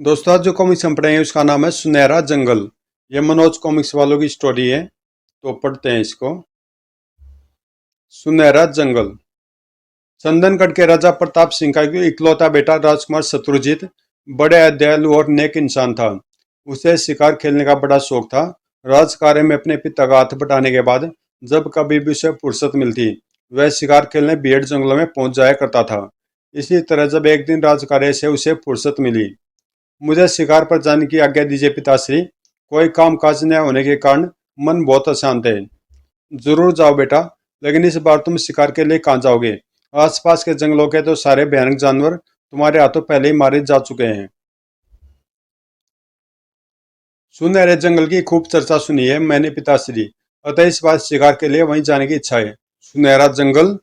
दोस्तों आज जो कॉमिक्स हम पढ़ेंगे उसका नाम है सुनहरा जंगल। ये मनोज कॉमिक्स वालों की स्टोरी है, तो पढ़ते हैं इसको। सुनहरा जंगल। चंदनगढ़ के राजा प्रताप सिंह का इकलौता बेटा राजकुमार शत्रुजीत बड़े दयालु और नेक इंसान था। उसे शिकार खेलने का बड़ा शौक था। राजकार्य में अपने पिता का हाथ बटाने के बाद जब कभी भी उसे फुर्सत मिलती, वह शिकार खेलने भीड़ जंगलों में पहुंच जाया करता था। इसी तरह जब एक दिन राजकार्य से उसे फुर्सत मिली, मुझे शिकार पर जाने की आज्ञा दीजिए पिताश्री। कोई काम काज न होने के कारण मन बहुत अशांत है। जरूर जाओ बेटा, लेकिन इस बार तुम शिकार के लिए कहाँ जाओगे? आसपास के जंगलों के तो सारे भयानक जानवर तुम्हारे हाथों पहले ही मारे जा चुके हैं। सुनहरे जंगल की खूब चर्चा सुनी है मैंने पिताश्री, अतः इस बार शिकार के लिए वहीं जाने की इच्छा है। सुनहरा जंगल।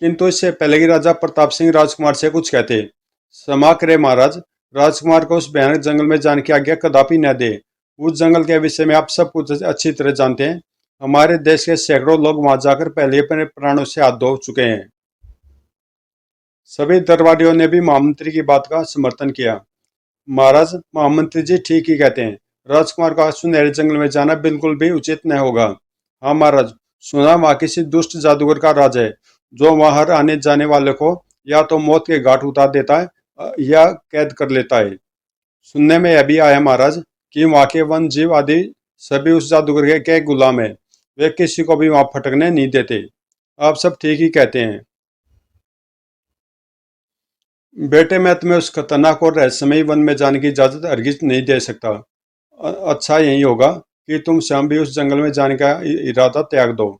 किंतु इससे पहले कि राजा प्रताप सिंह राजकुमार से कुछ कहते, क्षमा करे महाराज, राजकुमार को उस भयानक जंगल में जाने की आज्ञा कदापि न दे। उस जंगल के विषय में आप सब कुछ अच्छी तरह जानते हैं। हमारे देश के सैकड़ों लोग वहां जाकर पहले अपने प्राणों से हाथ धो चुके हैं। सभी दरबारियों ने भी महामंत्री की बात का समर्थन किया। महाराज, महामंत्री जी ठीक ही कहते हैं। राजकुमार का सुनहरे जंगल में जाना बिल्कुल भी उचित न होगा। हाँ महाराज, सुना वहाँ किसी दुष्ट जादूगर का राज है, जो वहां हर आने जाने वाले को या तो मौत के घाट उतार देता है या कैद कर लेता है। सुनने में यह भी आया महाराज कि वहाँ के वन जीव आदि सभी उस जादूगर के गुलाम है। वे किसी को भी वहां फटकने नहीं देते। आप सब ठीक ही कहते हैं बेटे। मैं तुम्हें उस खतरनाक और रहस्यमयी वन में जाने की इजाजत हरगिज नहीं दे सकता। अच्छा यही होगा कि तुम स्वयं भी उस जंगल में जाने का इरादा त्याग दो।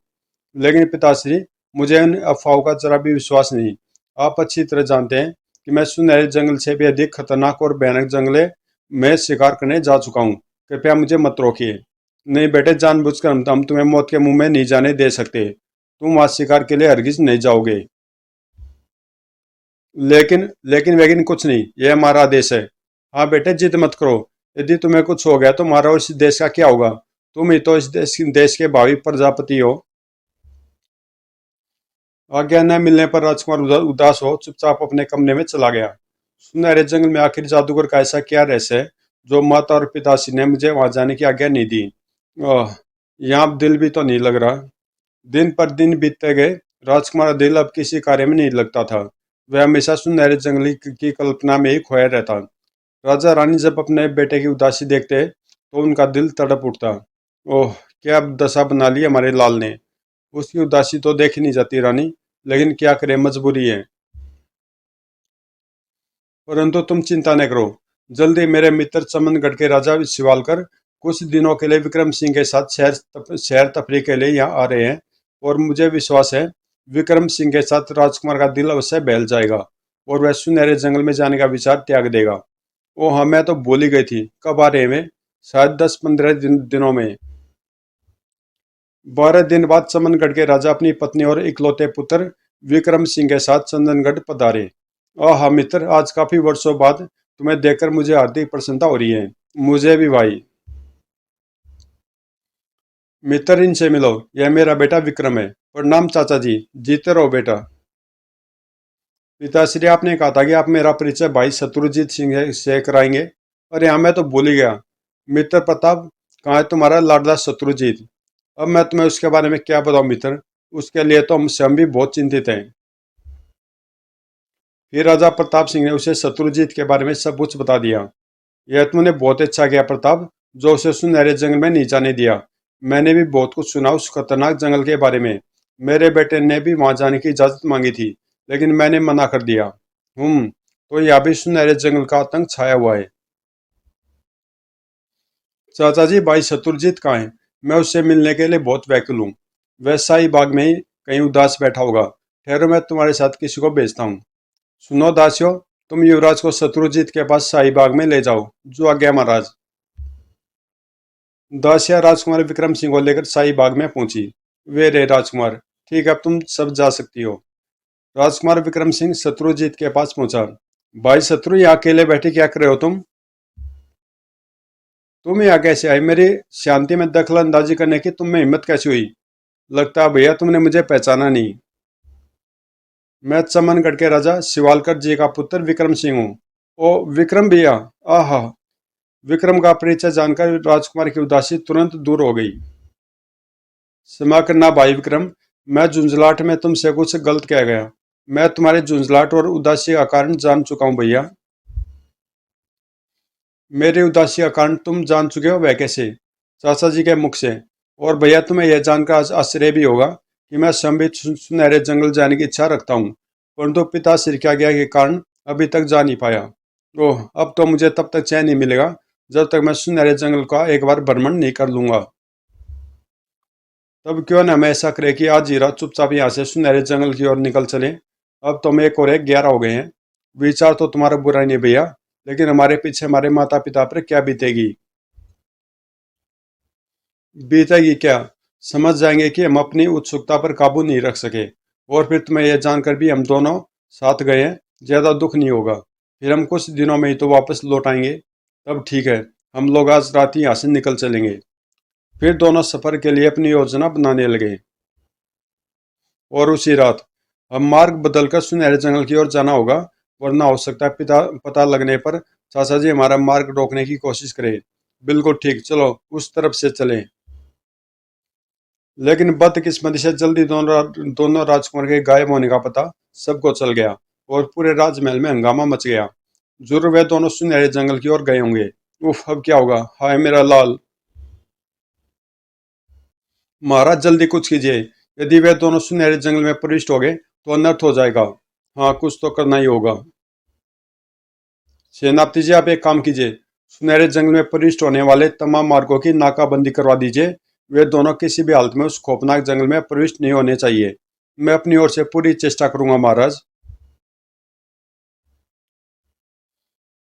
लेकिन पिताश्री, मुझे उन अफवाहों का जरा भी विश्वास नहीं। आप अच्छी तरह जानते हैं कि मैं सुनहरे जंगल से भी अधिक खतरनाक और भयानक जंगले में शिकार करने जा चुका हूँ। कृपया मुझे मत रोकिए। नहीं बेटे, जानबूझकर हम तुम्हें मौत के मुंह में नहीं जाने दे सकते। तुम वहां शिकार के लिए हरगिज नहीं जाओगे। लेकिन लेकिन वेगिन कुछ नहीं, यह हमारा आदेश है। हाँ बेटे, जिद मत करो। यदि तुम्हें कुछ हो गया तो हमारा और इस देश का क्या होगा? तुम ही तो इस देश के भावी प्रजापति हो। आज्ञा न मिलने पर राजकुमार उदास हो चुपचाप अपने कमरे में चला गया। सुनहरे जंगल में आखिर जादूगर का ऐसा क्या रहस्य है जो माता और पिताश्री ने मुझे वहां जाने की आज्ञा नहीं दी? ओह, यहाँ अब दिल भी तो नहीं लग रहा। दिन पर दिन बीतते गए। राजकुमार दिल अब किसी कार्य में नहीं लगता था। वह हमेशा सुनहरे जंगली की कल्पना में ही खोया रहता। राजा रानी जब अपने बेटे की उदासी देखते तो उनका दिल तड़प उठता। ओह, क्या दशा बना ली हमारे लाल ने। उसकी उदासी तो देखी नहीं जाती रानी, लेकिन क्या करे, मजबूरी है। परंतु तुम चिंता न करो। जल्दी मेरे मित्र चमनगढ़ के राजा शिवालकर कुछ दिनों के लिए विक्रम सिंह के साथ शहर तफरीह के लिए यहाँ आ रहे हैं। और मुझे विश्वास है विक्रम सिंह के साथ राजकुमार का दिल अवश्य बहल जाएगा और वह सुनहरे जंगल में जाने का विचार त्याग देगा। ओ हाँ, मैं तो भूल ही गई थी। कब आ रहे हैं वे? शायद 10-15 दिनों में। 12 दिन बाद चमनगढ़ के राजा अपनी पत्नी और इकलौते पुत्र विक्रम सिंह के साथ चंदनगढ़ पधारे। हाँ मित्र, आज काफी वर्षों बाद तुम्हें देखकर मुझे हार्दिक प्रसन्नता हो रही है। मुझे भी भाई। मित्र, इनसे मिलो, यह मेरा बेटा विक्रम है। प्रणाम चाचा जी। जीते रहो बेटा। पिताश्री, आपने कहा था कि आप मेरा परिचय भाई शत्रुजीत सिंह से कराएंगे। अरे हाँ, मैं तो भूल ही गया। मित्र प्रताप, कहाँ है तुम्हारा लाडला शत्रुजीत? अब मैं तुम्हें उसके बारे में क्या बताऊं मित्र। उसके लिए तो हम स्वयं भी बहुत चिंतित हैं। फिर राजा प्रताप सिंह ने उसे शत्रुजीत के बारे में सब कुछ बता दिया। यह तुमने बहुत अच्छा किया प्रताप, जो उसे सुनहरे जंगल में नहीं जाने दिया। मैंने भी बहुत कुछ सुना उस खतरनाक जंगल के बारे में। मेरे बेटे ने भी वहां जाने की इजाजत मांगी थी, लेकिन मैंने मना कर दिया। तो यहाँ भी सुनहरे जंगल का आतंक छाया हुआ है। चाचा जी, भाई शत्रुजीत कहाँ है? मैं उससे मिलने के लिए बहुत व्याकुल हूँ। वह शाही बाग में ही कहीं उदास बैठा होगा। ठहरो, मैं तुम्हारे साथ किसी को भेजता हूँ। सुनो दासियों, तुम युवराज को शत्रुजीत के पास शाही बाग में ले जाओ। जो आज्ञा महाराज। दासिया राजकुमार विक्रम सिंह को लेकर शाही बाग में पहुंची। वे रे राजकुमार, ठीक है, अब तुम सब जा सकती हो। राजकुमार विक्रम सिंह शत्रुजीत के पास पहुंचा। भाई शत्रु, यहाँ अकेले बैठे क्या कर रहे हो तुम? तुम यहाँ कैसे आए? मेरी शांति में दखल अंदाजी करने की तुम में हिम्मत कैसी हुई? लगता है भैया तुमने मुझे पहचाना नहीं। मैं चमनगढ़ के राजा शिवालकर जी का पुत्र विक्रम सिंह हूँ। ओ विक्रम भैया। आहा। विक्रम का परिचय जानकर राजकुमार की उदासी तुरंत दूर हो गई। क्षमा करना भाई विक्रम, मैं झुंझलाहट में तुमसे कुछ गलत कह गया। मैं तुम्हारे झुंझलाहट और उदासी का कारण जान चुका हूँ भैया। मेरी उदासी का कारण तुम जान चुके हो, वह कैसे? चाचा जी के मुख से। और भैया तुम्हें यह जानकर आज आश्चर्य भी होगा कि मैं स्वयं भी सुनहरे जंगल जाने की इच्छा रखता हूँ, परंतु पिता सिर की आज्ञा के कारण अभी तक जा नहीं पाया। ओह, अब तो मुझे तब तक चैन नहीं मिलेगा जब तक मैं सुनहरे जंगल का एक बार भ्रमण नहीं कर लूंगा। तब क्यों न हम ऐसा करें कि आज हीरा चुपचाप यहाँ से सुनहरे जंगल की ओर निकल चले। अब तो हम एक और एक 11 हो गए हैं। विचार तो तुम्हारा बुरा नहीं भैया, लेकिन हमारे पीछे हमारे माता पिता पर क्या बीतेगी? बीतेगी क्या? समझ जाएंगे कि हम अपनी उत्सुकता पर काबू नहीं रख सके। और फिर तुम्हें यह जानकर भी हम दोनों साथ गए हैं, ज्यादा दुख नहीं होगा। फिर हम कुछ दिनों में ही तो वापस लौट आएंगे। तब ठीक है, हम लोग आज रात ही यहाँ से निकल चलेंगे। फिर दोनों सफर के लिए अपनी योजना बनाने लगे। और उसी रात हम मार्ग बदलकर सुनहरे जंगल की ओर जाना होगा, वरना हो सकता है पिता पता लगने पर चाचा जी हमारा मार्ग रोकने की कोशिश करें। बिल्कुल ठीक, चलो उस तरफ से चलें। लेकिन बदकिस्मती से जल्दी दोनों राजकुमार के गायब होने का पता सबको चल गया और पूरे राजमहल में हंगामा मच गया। जरूर वे दोनों सुनहरे जंगल की ओर गए होंगे। उफ, अब क्या होगा? हाय मेरा लाल। महाराज जल्दी कुछ कीजिए। यदि वे दोनों सुनहरे जंगल में प्रविष्ट हो गए तो अनर्थ हो जाएगा। हाँ, कुछ तो करना ही होगा। सेनापति जी, आप एक काम कीजिए। सुनहरे जंगल में प्रविष्ट होने वाले तमाम मार्गों की नाकाबंदी करवा दीजिए। वे दोनों किसी भी हालत में उस खौफनाक जंगल में प्रविष्ट नहीं होने चाहिए। मैं अपनी ओर से पूरी चेष्टा करूंगा महाराज।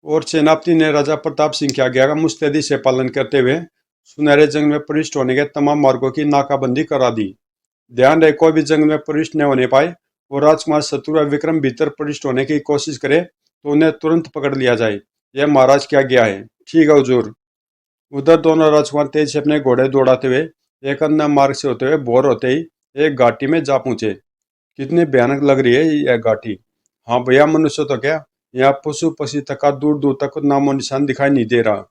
और सेनापति ने राजा प्रताप सिंह की आज्ञा का मुस्तैदी से पालन करते हुए सुनहरे जंगल में प्रविष्ट होने के तमाम मार्गों की नाकाबंदी करा दी। ध्यान रहे, कोई भी जंगल में प्रविष्ट न होने पाए और राजकुमार शत्रु व विक्रम भीतर प्रविष्ट होने की कोशिश करे तो उन्हें तुरंत पकड़ लिया जाए। यह महाराज की आज्ञा है। ठीक है हुजूर। उधर दोनों राजकुमार तेज से अपने घोड़े दौड़ाते हुए एक अन्य मार्ग से होते हुए भोर होते ही एक घाटी में जा पहुंचे। कितनी भयानक लग रही है यह घाटी। हाँ भैया, मनुष्य तो क्या, यहाँ पशु पक्षी तक का दूर दूर तक नामो निशान दिखाई नहीं दे रहा।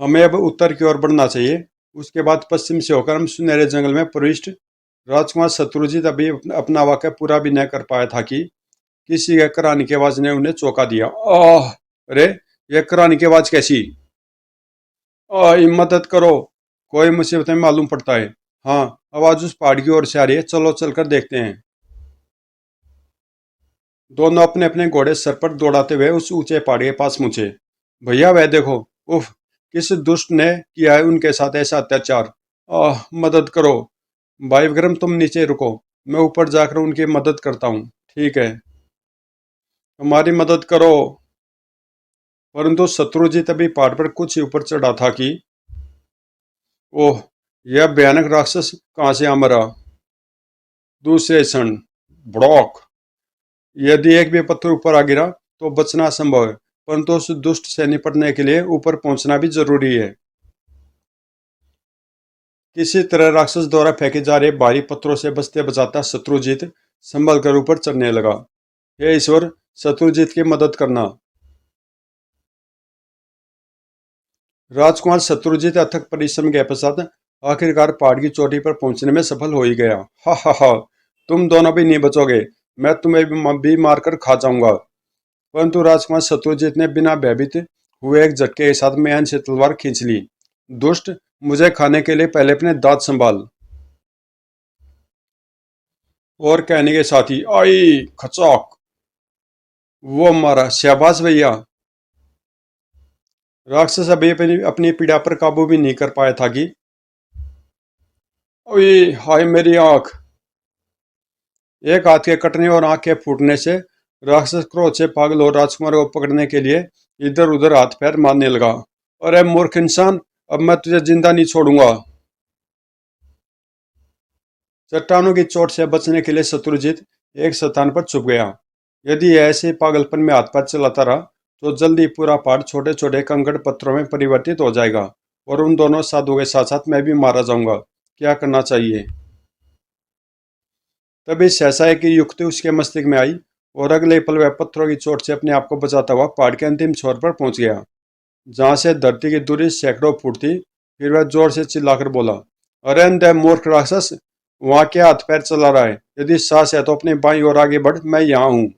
हमें अब उत्तर की ओर बढ़ना चाहिए। उसके बाद पश्चिम से होकर हम सुनहरे जंगल में प्रविष्ट। राजकुमार शत्रुजीत अभी अपना वाक्य पूरा भी न कर पाया था कि किसी के कराने की आवाज ने उन्हें चौंका दिया। आह! अरे, यह कराने की आवाज कैसी? मदद करो, कोई मुसीबत में मालूम पड़ता है। हाँ, आवाज उस पहाड़ की ओर से आ रही है, चलो चलकर देखते हैं। दोनों अपने अपने घोड़े सर पर दौड़ाते हुए उस ऊंचे पहाड़ के पास पहुंचे। भैया वह देखो। उफ, किस दुष्ट ने किया है उनके साथ ऐसा अत्याचार। मदद करो। भाई विक्रम, तुम नीचे रुको, मैं ऊपर जाकर उनकी मदद करता हूँ। ठीक है, हमारी मदद करो। परंतु शत्रुजीत अभी पहाड़ पर कुछ ही ऊपर चढ़ा था कि ओह, यह भयानक राक्षस कहाँ से आ मरा। दूसरे क्षण भड़ौक। यदि एक भी पत्थर ऊपर आ गिरा तो बचना असंभव है, परंतु उस दुष्ट से निपटने के लिए ऊपर पहुंचना भी जरूरी है। किसी तरह राक्षस द्वारा फेंके जा रहे भारी पत्थरों से बचते बचाता शत्रुजीत संभल कर ऊपर चढ़ने लगा। हे ईश्वर, शत्रुजीत की मदद करना। राजकुमार शत्रुजीत अथक परिश्रम के पश्चात आखिरकार पहाड़ की चोटी पर पहुंचने में सफल हो ही गया। हा हा हा, तुम दोनों भी नहीं बचोगे। मैं तुम्हें भी मारकर खा जाऊंगा। परंतु राजकुमार शत्रुजीत ने बिना भयभीत हुए एक झटके के साथ म्यान से तलवार खींच ली। दुष्ट, मुझे खाने के लिए पहले अपने दांत संभाल। और कहने के साथ ही आई खचौक, वो मारा। शाबाश भैया। राक्षस अभी अपनी पीड़ा पर काबू भी नहीं कर पाया था कि ओए, हाय मेरी आंख। एक हाथ के कटने और आंख के फूटने से राक्षस क्रोध से पागल और राजकुमार को पकड़ने के लिए इधर उधर हाथ पैर मारने लगा। अरे मूर्ख इंसान, अब मैं तुझे जिंदा नहीं छोड़ूंगा। चट्टानों की चोट से बचने के लिए शत्रुजीत एक स्थान पर छुप गया। यदि ऐसे पागलपन में हाथ पैर चलाता रहा तो जल्दी पूरा पहाड़ छोटे छोटे कंकड़ पत्थरों में परिवर्तित हो जाएगा और उन दोनों साधुओं के साथ साथ मैं भी मारा जाऊंगा। क्या करना चाहिए? तभी सहसा एक युक्ति उसके मस्तिष्क में आई और अगले पल वह पत्थरों की चोट से अपने आप को बचाता हुआ पहाड़ के अंतिम छोर पर पहुंच गया, जहां से धरती की दूरी सैकड़ों फुट थी। फिर वह जोर से चिल्लाकर बोला, अरे अंधे मूर्ख राक्षस, वहां क्या हाथ पैर चला रहा है? यदि साहस है तो अपने बाईं ओर आगे बढ़, मैं यहाँ हूं।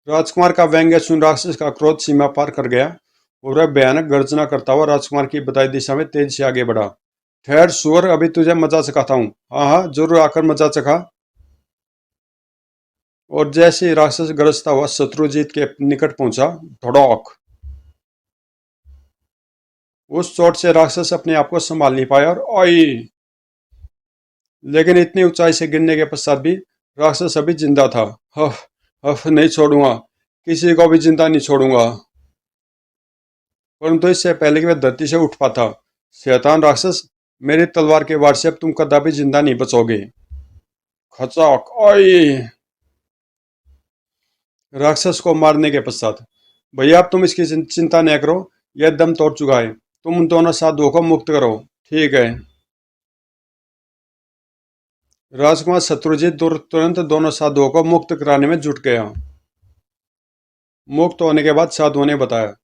राजकुमार का व्यंग्य सुन राक्षस का क्रोध सीमा पार कर गया और वह भयानक गर्जना करता हुआ राजकुमार की बताई दिशा में तेजी से आगे बढ़ा। ठहर सुअर, अभी तुझे मजा चखाता हूँ। हाँ हाँ, जरूर आकर मजा चखा। और जैसे ही राक्षस गरजता हुआ शत्रुजीत के निकट पहुंचा, धड़ाक, उस चोट से राक्षस अपने आप को संभाल नहीं पाया और आई। लेकिन इतनी ऊंचाई से गिरने के पश्चात भी राक्षस अभी जिंदा था। हफ हफ, नहीं छोड़ूंगा, किसी को भी जिंदा नहीं छोड़ूंगा। परंतु इससे पहले कि वह धरती से उठ पाता, शैतान राक्षस, मेरी तलवार के वार से अब तुम कदापि जिंदा नहीं बचोगे। खचाक, आई। राक्षस को मारने के पश्चात, भैया अब तुम इसकी चिंता न करो, यह दम तोड़ चुका है, तुम उन दोनों साधुओं को मुक्त करो। ठीक है। राजकुमार शत्रुजीत तुरंत दोनों साधुओं को मुक्त कराने में जुट गया। मुक्त होने के बाद साधुओं ने बताया,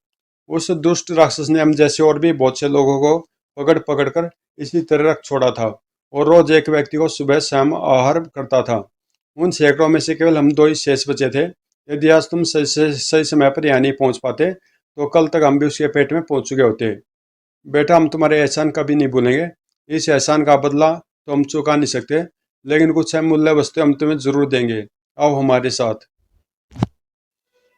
उस दुष्ट राक्षस ने हम जैसे और भी बहुत से लोगों को पकड़ पकड़ कर इसी तरह रख छोड़ा था और रोज एक व्यक्ति को सुबह शाम आहार करता था। उन सैकड़ों में से केवल हम दो ही शेष बचे थे। यदि आज तुम सही समय पर यहाँ नहीं पहुँच पाते तो कल तक हम भी उसके पेट में पहुँच चुके होते। बेटा, हम तुम्हारे एहसान कभी नहीं भूलेंगे। इस एहसान का बदला तो हम चुका नहीं सकते, लेकिन कुछ अमूल्य वस्तु हम तुम्हें जरूर देंगे। आओ हमारे साथ।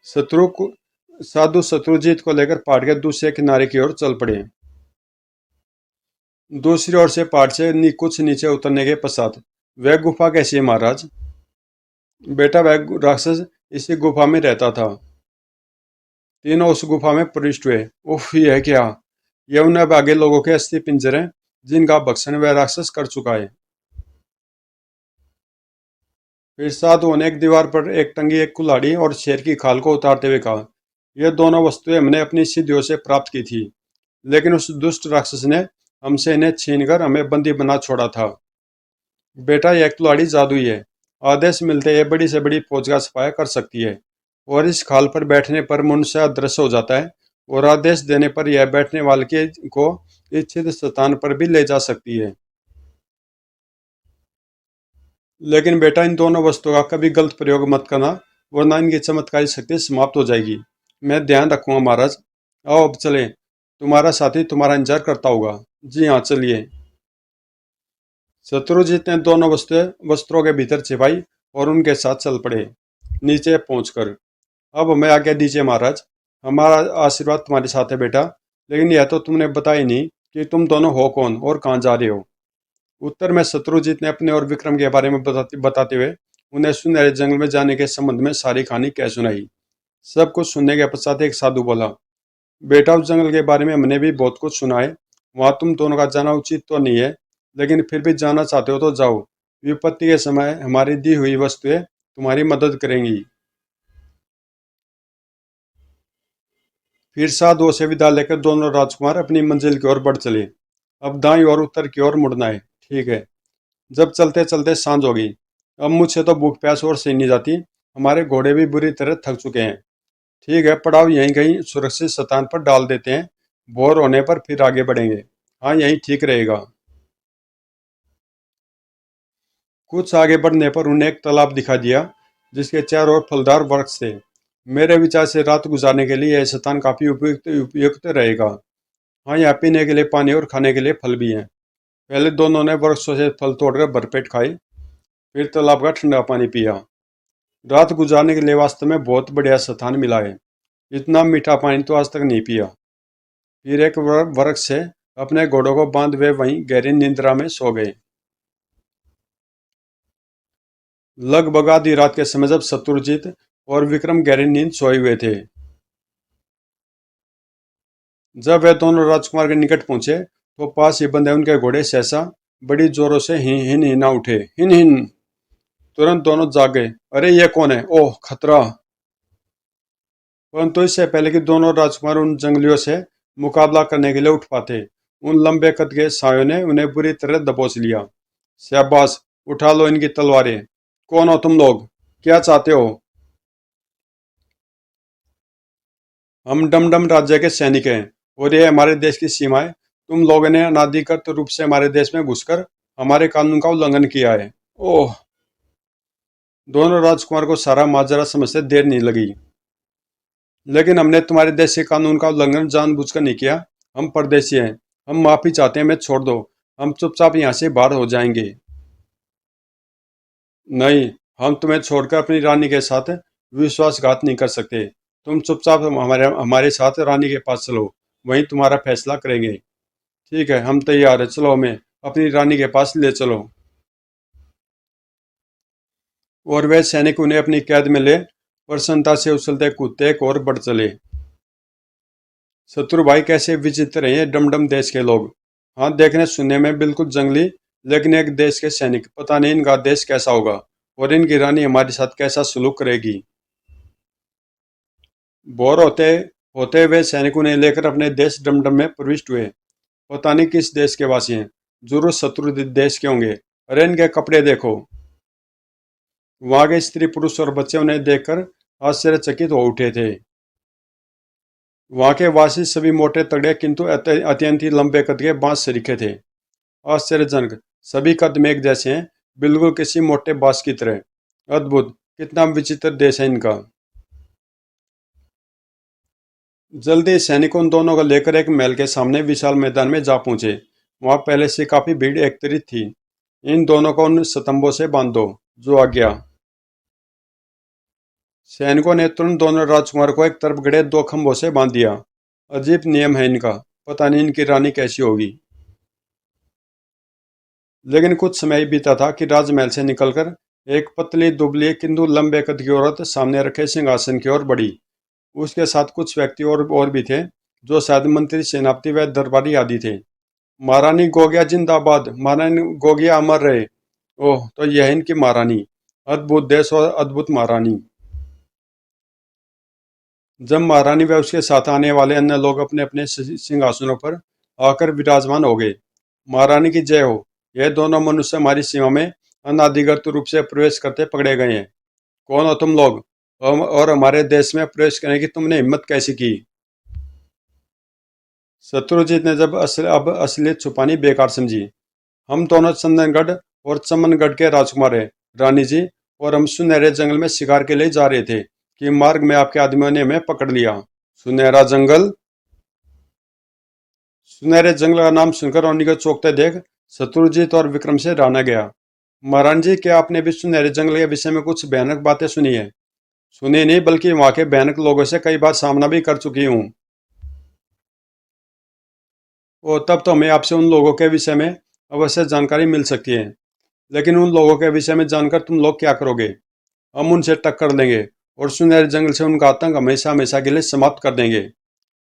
शत्रु को साधु शत्रुजीत को लेकर पहाड़ के दूसरे किनारे की ओर चल पड़े। दूसरी ओर से पहाड़ से कुछ नीचे उतरने के पश्चात, वह गुफा कैसी है महाराज? बेटा, वह राक्षस इसी गुफा में रहता था। तीनों उस गुफा में प्रविष्ट हुए। उफ, यह क्या? यह उन अभागे लोगों के अस्थि पिंजर हैं जिनका भक्षण वह राक्षस कर चुका है। फिर साधुओं ने एक दीवार पर एक टंगी एक कुल्हाड़ी और शेर की खाल को उतारते हुए कहा, यह दोनों वस्तुएं हमने अपनी सिद्धियों से प्राप्त की थी, लेकिन उस दुष्ट राक्षस ने हमसे इन्हें छीनकर हमें बंदी बना छोड़ा था। बेटा, यह कुल्हाड़ी जादुई है। आदेश मिलते यह बड़ी से बड़ी फौज का सफाया कर सकती है और इस खाल पर बैठने पर मनुष्य अदृश्य हो जाता है और आदेश देने पर यह बैठने वाले को इच्छित स्थान पर भी ले जा सकती है। लेकिन बेटा, इन दोनों वस्तुओं का कभी गलत प्रयोग मत करना, वरना इनकी चमत्कारी शक्ति समाप्त हो जाएगी। मैं ध्यान रखूंगा महाराज। आओ अब चले, तुम्हारा साथी तुम्हारा इंतजार करता होगा। जी हाँ, चलिए। शत्रुजीत ने दोनों वस्त्रों के भीतर छिपाई और उनके साथ चल पड़े। नीचे पहुंचकर, अब हमें आज्ञा दीजिए महाराज, हमारा आशीर्वाद तुम्हारे साथ है बेटा। लेकिन यह तो तुमने बताया नहीं कि तुम दोनों हो कौन और कहाँ जा रहे हो। उत्तर में शत्रुजीत ने अपने और विक्रम के बारे में बताते हुए उन्हें सुनहरे जंगल में जाने के संबंध में सारी कहानी कह सुनाई। सब कुछ सुनने के पश्चात एक साधु बोला, बेटा, उस जंगल के बारे में हमने भी बहुत कुछ सुना है। वहां तुम दोनों का जाना उचित तो नहीं है, लेकिन फिर भी जाना चाहते हो तो जाओ। विपत्ति के समय हमारी दी हुई वस्तुएं तुम्हारी मदद करेंगी। फिर साधुओं से विदा लेकर दोनों राजकुमार अपनी मंजिल की ओर बढ़ चले। अब दाईं और उत्तर की ओर मुड़ना है। ठीक है। जब चलते चलते सांझ हो गई। अब मुझसे तो भूख प्यास और सही नहीं जाती, हमारे घोड़े भी बुरी तरह थक चुके हैं। ठीक है, पड़ाव यहीं कहीं सुरक्षित स्थान पर डाल देते हैं, बोर होने पर फिर आगे बढ़ेंगे। हाँ, यही ठीक रहेगा। कुछ आगे बढ़ने पर उन्हें एक तालाब दिखा दिया जिसके चारों ओर फलदार वृक्ष थे। मेरे विचार से रात गुजारने के लिए यह स्थान काफी उपयुक्त उपयुक्त रहेगा। हाँ, यहाँ पीने के लिए पानी और खाने के लिए फल भी हैं। पहले दोनों ने वृक्षों से फल तोड़कर भरपेट खाए, फिर तालाब का ठंडा पानी पिया। रात गुजारने के लिए वास्तव में बहुत बढ़िया स्थान मिला है। इतना मीठा पानी तो आज तक नहीं पिया। फिर एक वृक्ष से अपने घोड़ों को बांध वे वहीं गहरी निंद्रा में सो गए। लगभग आधी रात के समय जब शत्रुजीत और विक्रम गहरी नींद सोए हुए थे, जब वे दोनों राजकुमार के निकट पहुंचे तो पास ही बंधे उनके घोड़े सहसा बड़ी जोरों से हिन हिना उठे। हिन हिन। तुरंत दोनों जाग गए। अरे, ये कौन है? ओह, खतरा! परंतु इससे पहले कि दोनों राजकुमार उन जंगलियों से मुकाबला करने के लिए उठ पाते, उन लंबे कद के सायों ने उन्हें बुरी तरह दबोच लिया। शाबाश, उठा लो इनकी तलवारें। कौन हो तुम लोग? क्या चाहते हो? हम डमडम राज्य के सैनिक हैं और ये हमारे देश की सीमा है। तुम लोगों ने अनाधिकृत रूप से हमारे देश में घुसकर हमारे कानून का उल्लंघन किया है। ओह! दोनों राजकुमार को सारा माजरा समझते देर नहीं लगी। लेकिन हमने तुम्हारे देश के कानून का उल्लंघन जानबूझकर नहीं किया। हम परदेसी हैं। हम माफी चाहते हैं, हमें छोड़ दो। हम चुपचाप यहाँ से बाहर हो जाएंगे। नहीं, हम तुम्हें छोड़कर अपनी रानी के साथ विश्वासघात नहीं कर सकते। तुम चुपचाप हमारे हमारे साथ रानी के पास चलो, वहीं तुम्हारा फैसला करेंगे। ठीक है, हम तैयार है, चलो हमें अपनी रानी के पास ले चलो। और वे सैनिक उन्हें अपनी कैद में ले प्रसन्नता से उछलते कूदते एक और बढ़ चले। शत्रु भाई कैसे विचित्र हैं ये डमडम देश के लोग। हाँ, देखने सुनने में बिल्कुल जंगली, लेकिन एक देश के सैनिक। पता नहीं इनका देश कैसा होगा और इनकी रानी हमारे साथ कैसा सलूक करेगी। बोर होते होते वे सैनिक उन्हें लेकर अपने देश डमडम में प्रविष्ट हुए। पता नहीं किस देश के वासी हैं, जरूर शत्रु देश के होंगे। अरे इनके कपड़े देखो। वहां के स्त्री पुरुष और बच्चे उन्हें देखकर आश्चर्यचकित हो उठे थे। वहां के वासी सभी मोटे तगड़े किंतु अत्यंत ही लंबे कद के बांस सरीखे थे। आश्चर्यजनक, सभी कद में एक जैसे हैं, बिल्कुल किसी मोटे बांस की तरह। अद्भुत, कितना विचित्र देश है इनका। जल्दी सैनिकों उन दोनों को लेकर एक महल के सामने विशाल मैदान में जा पहुंचे। वहां पहले से काफी भीड़ एकत्रित थी। इन दोनों को उन स्तंभों से बांध दो, जो आज्ञा। सैनिकों ने तुरंत दोनों राजकुमार को एक तरफ गड़े दो खंभों से बांध दिया। अजीब नियम है इनका, पता नहीं इनकी रानी कैसी होगी। लेकिन कुछ समय ही बीता था कि राजमहल से निकलकर एक पतली दुबली किंतु लंबे कद की औरत सामने रखे सिंहासन की ओर बढ़ी। उसके साथ कुछ व्यक्ति और भी थे, जो शायद मंत्री, सेनापति व दरबारी आदि थे। महारानी गोगिया जिंदाबाद, महारानी गोगिया अमर रहे। ओह, तो यह है इनकी महारानी। अद्भुत देश और अद्भुत महारानी। जब महारानी व उसके साथ आने वाले अन्य लोग अपने अपने सिंहासनों पर आकर विराजमान हो गए। महारानी की जय हो। यह दोनों मनुष्य हमारी सीमा में अनाधिकृत रूप से प्रवेश करते पकड़े गए हैं। कौन हो तुम लोग? और हमारे देश में प्रवेश करने की तुमने हिम्मत कैसी की? शत्रुजीत ने जब अब असलियत छुपानी बेकार समझी। हम दोनों चंदनगढ़ और चमनगढ़ के राजकुमार हैं, रानी जी। और हम सुनहरे जंगल में शिकार के लिए जा रहे थे कि मार्ग में आपके आदमियों ने हमें पकड़ लिया। सुनहरा जंगल? सुनहरे जंगल का नाम सुनकर रोनी को चौंकते देख शत्रुजीत और विक्रम से राना गया। महारानी जी, क्या आपने भी सुनहरे जंगल के विषय में कुछ भयानक बातें सुनी है? सुनी नहीं, बल्कि वहां के भयानक लोगों से कई बार सामना भी कर चुकी हूँ। और तब तो हमें आपसे उन लोगों के विषय में अवश्य जानकारी मिल सकती है। लेकिन उन लोगों के विषय में जानकर तुम लोग क्या करोगे? हम उनसे टक्कर लेंगे और सुनहरे जंगल से उनका आतंक हमेशा हमेशा के लिए समाप्त कर देंगे।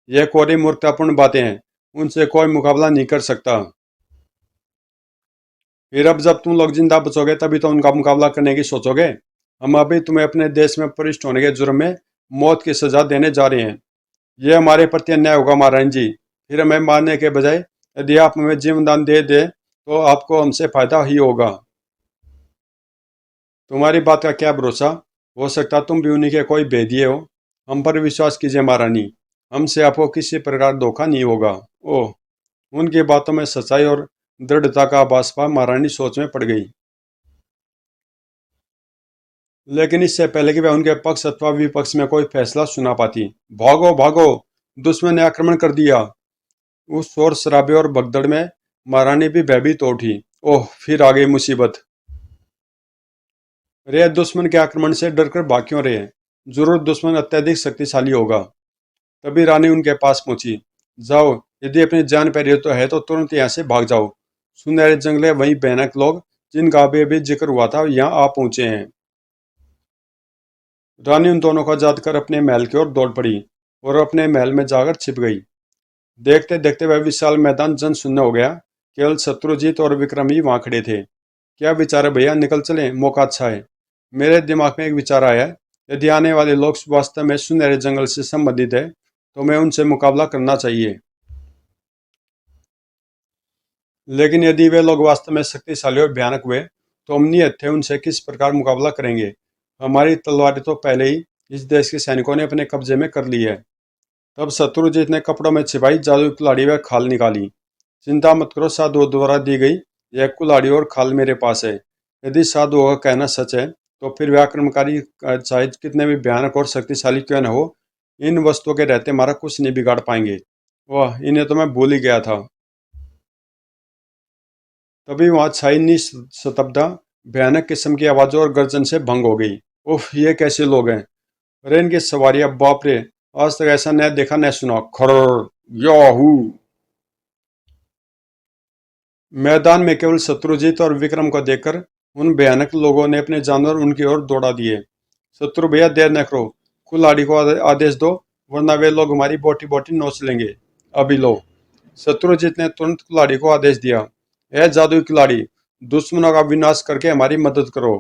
यह कोरी मूर्खतापूर्ण बातें हैं, उनसे कोई मुकाबला नहीं कर सकता। फिर अब जब तुम लोग जिंदा बचोगे तभी तो उनका मुकाबला करने की सोचोगे। हम अभी तुम्हें अपने देश में प्रविष्ट होने के जुर्म में मौत की सजा देने जा रहे हैं। यह हमारे प्रति अन्याय होगा महारानी जी। फिर हमें मारने के बजाय यदि आप हमें जीवनदान दे दे तो आपको हमसे फायदा ही होगा। तुम्हारी बात का क्या भरोसा? हो सकता तुम भी उन्हीं के कोई भेदिए हो। हम पर विश्वास कीजिए महारानी, हमसे आपको किसी प्रकार धोखा नहीं होगा। ओह! उनकी बातों में सच्चाई और दृढ़ता का आभास पा महारानी सोच में पड़ गई। लेकिन इससे पहले कि वह उनके पक्ष अथवा विपक्ष में कोई फैसला सुना पाती, भागो भागो, दुश्मन ने आक्रमण कर दिया। उस शोर शराबे और भगदड़ में महारानी भी भयभीत हो उठी। ओह, फिर आ गई मुसीबत। रे, दुश्मन के आक्रमण से डरकर भाग क्यों रहे हैं? जरूर दुश्मन अत्यधिक शक्तिशाली होगा। तभी रानी उनके पास पहुंची। जाओ, यदि अपनी जान पे तो है तो तुरंत यहाँ से भाग जाओ। सुनहरे जंगले वही भयानक लोग जिनका अभी अभी जिक्र हुआ था यहाँ आ पहुंचे हैं। रानी उन दोनों को याद कर अपने महल की ओर दौड़ पड़ी और अपने महल में जाकर छिप गई। देखते देखते वह विशाल मैदान जन शून्य हो गया। केवल शत्रुजीत और विक्रम ही वहां खड़े थे। क्या विचार है भैया, निकल चले, मौका अच्छा है। मेरे दिमाग में एक विचार आया है। यदि आने वाले लोग वास्तव में सुनहरे जंगल से संबंधित है तो मैं उनसे मुकाबला करना चाहिए। लेकिन यदि वे लोग वास्तव में शक्तिशाली और भयानक हुए तुम नियत थे, उनसे किस प्रकार मुकाबला करेंगे। हमारी तलवारें तो पहले ही इस देश के सैनिकों ने अपने कब्जे में कर ली है। तब शत्रुजीत ने कपड़ों में छिपाई जादुई कुल्हाड़ी व खाल निकाली। चिंता मत करो, साधुओं द्वारा दी गई यह कुल्हाड़ी और खाल मेरे पास है। यदि साधुओं का कहना सच है तो फिर वे आक्रमणकारी चाहे कितने भी भयानक और शक्तिशाली क्यों न हो, इन वस्तुओं के रहते हमारा कुछ नहीं बिगाड़ पाएंगे। वाह, इन्हें तो मैं भूल ही गया था। तभी वहां छाई निस्तब्धता भयानक किस्म की आवाजों और गर्जन से भंग हो गई। उफ, ये कैसे लोग हैं। अरे इनकी सवारियां, बाप रे, आज तक ऐसा न देखा न सुना। खर याहू। मैदान में केवल शत्रुजीत और विक्रम को देखकर उन भयानक लोगों ने अपने जानवर उनकी ओर दौड़ा दिए। शत्रु भैया, देर न करो, कुल्हाड़ी को आदेश दो, वरना वे लोग हमारी बोटी बोटी नोच लेंगे। अभी लो। शत्रुजीत ने तुरंत कुल्हाड़ी को आदेश दिया। यह जादुई कुल्हाड़ी, दुश्मनों का विनाश करके हमारी मदद करो।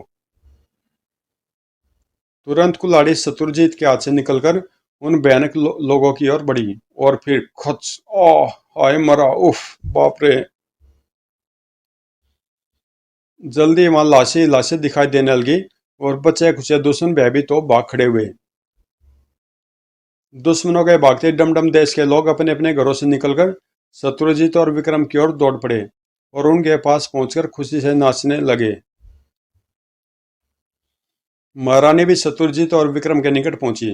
तुरंत कुल्हाड़ी शत्रुजीत के हाथ से निकलकर उन भयानक लोगों की ओर बढ़ी और फिर खच। ओह, हाय मरा, उफ, बाप रे। जल्दी वहां लाशें ही लाशें दिखाई देने लगी और बचे खुचे दुश्मन भयभीत तो भाग खड़े हुए। दुश्मनों के भागते डमडम देश के लोग अपने अपने घरों से निकलकर शत्रुजीत और विक्रम की ओर दौड़ पड़े और उनके पास पहुंचकर खुशी से नाचने लगे। महारानी भी शत्रुजीत और विक्रम के निकट पहुंची।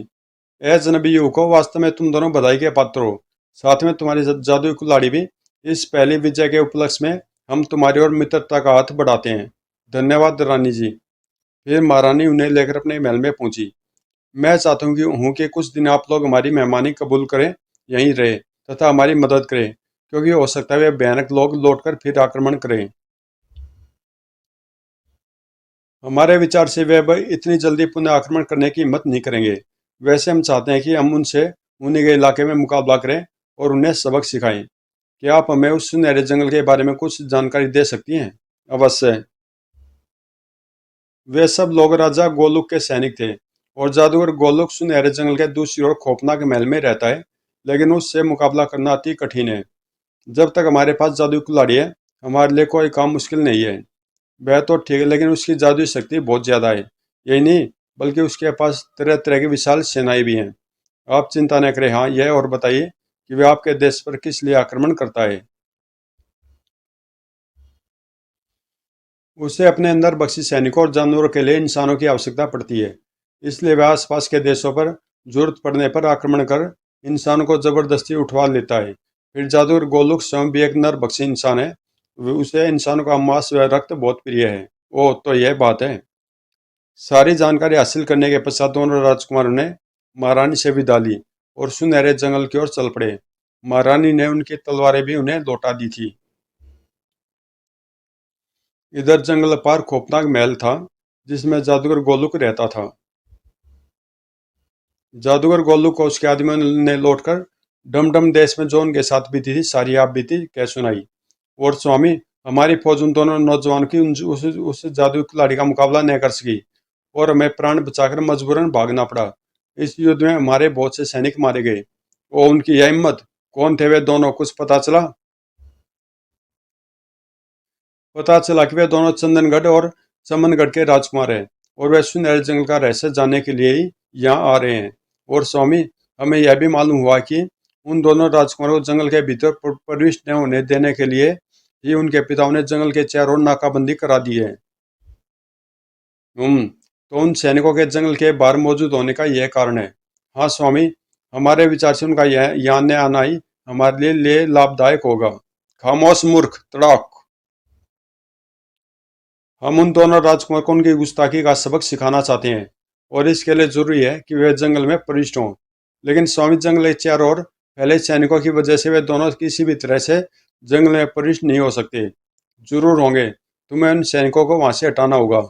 ए जनबी युवकों, वास्तव में तुम दोनों बधाई के पात्र हो। साथ में तुम्हारी जादुई कुल्हाड़ी भी। इस पहली विजय के उपलक्ष्य में हम तुम्हारी ओर मित्रता का हाथ बढ़ाते हैं। धन्यवाद रानी जी। फिर महारानी उन्हें लेकर अपने महल में पहुंची। मैं चाहता हूँ कि कुछ दिन आप लोग हमारी मेहमानी कबूल करें, यहीं रहे तथा हमारी मदद करें, क्योंकि हो सकता है वे भयानक लोग लौटकर फिर आक्रमण करें। हमारे विचार से वे अब इतनी जल्दी पुनः आक्रमण करने की हिम्मत नहीं करेंगे। वैसे हम चाहते हैं कि हम उनसे उन्हीं के इलाके में मुकाबला करें और उन्हें सबक सिखाएं। क्या आप हमें उस सुनहरे जंगल के बारे में कुछ जानकारी दे सकती हैं। अवश्य। वे सब लोग राजा गोलुक के सैनिक थे और जादूगर गोलुक सुनहरे जंगल के दूसरी ओर खौफनाक महल में रहता है, लेकिन उससे मुकाबला करना अति कठिन है। जब तक हमारे पास जादुई कुल्हाड़ी है, हमारे लिए कोई काम मुश्किल नहीं है। वह तो ठीक है, लेकिन उसकी जादुई शक्ति बहुत ज्यादा है। यही नहीं, बल्कि उसके पास तरह तरह की विशाल सेनाएं भी हैं। आप चिंता न करें। हाँ, यह और बताइए कि वह आपके देश पर किस लिए आक्रमण करता है। उसे अपने अंदर बख्शी सैनिकों और जानवरों के लिए इंसानों की आवश्यकता पड़ती है। इसलिए वह आसपास के देशों पर जरूरत पड़ने पर आक्रमण कर इंसानों को जबरदस्ती उठवा लेता है। फिर जादूगर गोलुक स्वयं भी एक नर बख्शी इंसान है। उसे इंसानों का मांस व रक्त बहुत प्रिय है। ओह, तो यह बात है। सारी जानकारी हासिल करने के पश्चात दोनों राजकुमारों ने महारानी से विदा ली और सुनहरे जंगल की ओर चल पड़े। महारानी ने उनकी तलवारें भी उन्हें लौटा दी थी। इधर जंगल पार खौफनाक महल था जिसमें जादूगर गोलुक रहता था। जादूगर गोलुक को उसके आदमियों ने लौटकर डमडम देश में जो उनके साथ बीती थी सारी आप बीती कह सुनाई। और स्वामी, हमारी फौज उन दोनों नौजवानों की उस जादुई खिलाड़ी का मुकाबला नहीं कर सकी और हमें प्राण बचाकर मजबूरन भागना पड़ा। इस युद्ध में हमारे बहुत से सैनिक मारे गए। और उनकी यह हिम्मत। कौन थे वे दोनों, कुछ पता चला। पता चला कि वे दोनों चंदनगढ़ और चमनगढ़ के राजकुमार हैं और वे सुनहरे जंगल का रहस्य जानने के लिए ही यहाँ आ रहे हैं। और स्वामी, हमें यह भी मालूम हुआ कि उन दोनों राजकुमारों को जंगल के भीतर प्रविष्ट न होने देने के लिए ही उनके पिताओं ने जंगल के चारों ओर नाकाबंदी करा दी है। तो उन सैनिकों के जंगल के बाहर मौजूद होने का यह कारण है। हाँ स्वामी, हमारे विचार से उनका यह यहाँ न आना ही हमारे लिए लाभदायक होगा। खामोश मूर्ख, तड़ाक। हम उन दोनों राजकुमार को उनकी गुस्ताखी का सबक सिखाना चाहते हैं और इसके लिए जरूरी है कि वे जंगल में प्रविष्ट हों। लेकिन स्वामी, जंगल के चारों ओर पहले सैनिकों की वजह से वे दोनों किसी भी तरह से जंगल में प्रविष्ट नहीं हो सकते। जरूर होंगे। तुम्हें उन सैनिकों को वहां से हटाना होगा।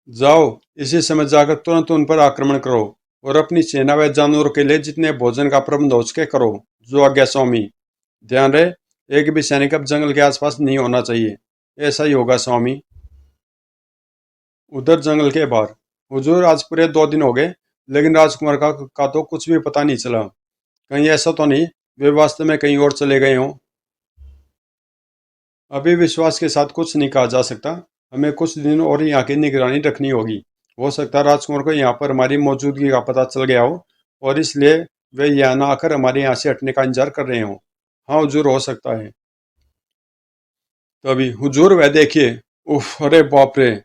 जाओ, इसी समय जाकर तुरंत उन पर आक्रमण करो और अपनी सेना व जानवरों के लिए जितने भोजन का प्रबंध हो सके करो। जो आज्ञा स्वामी। ध्यान रहे, एक भी सैनिक अब जंगल के आसपास नहीं होना चाहिए। ऐसा ही होगा स्वामी। उधर जंगल के बाहर। हुजूर, आज पूरे 2 दिन हो गए, लेकिन राजकुमार का तो कुछ भी पता नहीं चला। कहीं ऐसा तो नहीं वे वास्तव में कहीं और चले गए हों। अभी विश्वास के साथ कुछ नहीं कहा जा सकता। हमें कुछ दिन और यहाँ की निगरानी रखनी होगी। हो सकता है राजकुमार को यहाँ पर हमारी मौजूदगी का पता चल गया हो और इसलिए वे यहाँ ना आकर हमारे यहाँ से हटने का इंतजार कर रहे हो। हाँ हुजूर, हो सकता है। तभी हुजूर, वह देखिए। उफ, अरे बाप रे!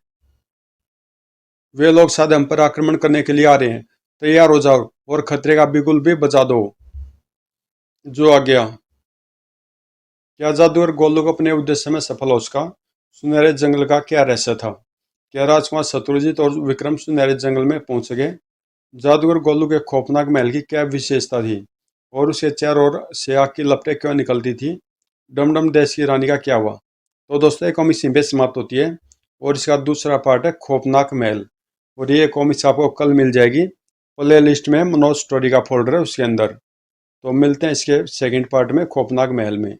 वे लोग शायद हम पर आक्रमण करने के लिए आ रहे हैं। तैयार हो जाओ और खतरे का बिगुल भी बजा दो। जो आ गया। क्या जादूगर गोलू को अपने उद्देश्य में सफल हो सका? सुनहरे जंगल का क्या रहस्य था? क्या राजकुमार शत्रुजीत और विक्रम सुनहरे जंगल में पहुंच गए? जादूगर गोलू के खौफनाक महल की क्या विशेषता थी? और उसके चारों ओर से आग की लपटें क्यों निकलती थी? डमडम देश की रानी का क्या हुआ? तो दोस्तों, ये कॉमिक यहीं पे समाप्त होती है और इसका दूसरा पार्ट है खौफनाक महल। और ये कॉमिक्स आपको कल मिल जाएगी। प्ले लिस्ट में मनोज स्टोरी का फोल्डर है उसके अंदर। तो मिलते हैं इसके सेकंड पार्ट में खौफनाक महल में।